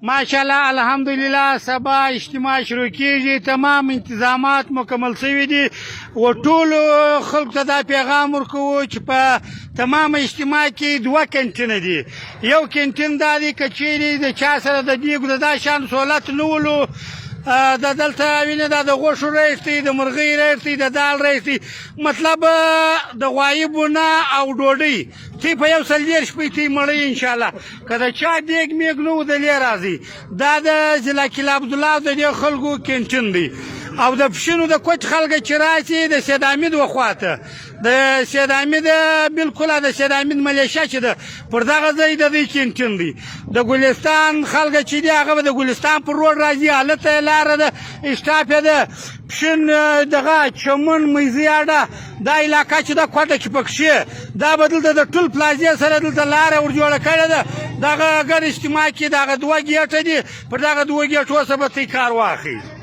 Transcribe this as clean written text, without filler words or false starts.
ماشاءالله الحمدلله سبا اجتماع شروع کیږي تمام انتظامات مکمل شوي دي و ټولو خلکو ته دا پیغام ورکوو چې په تمام اجتماع کې دوه کینټینه دي یو کینټین دا دی که چیرې د چا سره د دیګو د دا شان سهولت نه ولو د دلته وینه دا د غوښو ریس دی د مرغۍ ریس دی د دال ریس دی مطلب د غوایي بونه او ډوډۍ تی په یو سل دېرش پیسې مړۍ انشاءالله که د چا دیګ میګ نه و دلې راځي دا د ضلع کیل عبدالله د دې خلکو کینټین دی او د پښینو د کوچ خلک چې راشي د سید حمید وخواته د سید حمید بالکل د سید حمید ملیشه چې ده پر دغه ځای د دې کینټین دی د ګلستان خلک چې دي هغه به د ګلستان پر روډ راځي هلته یې لاره ده اسټاپ یې ده پښین دغه چمن میزي اډه دا علاقه چې ده کوټه کې پکښې دا به دلته د ټول پلازې سره دلته لاره ورجوړه کړې ده دغه ګډ اجتماع کې دغه دوه ګیټه دي پر دغه دوه ګیټو څخه به تی کار واخلي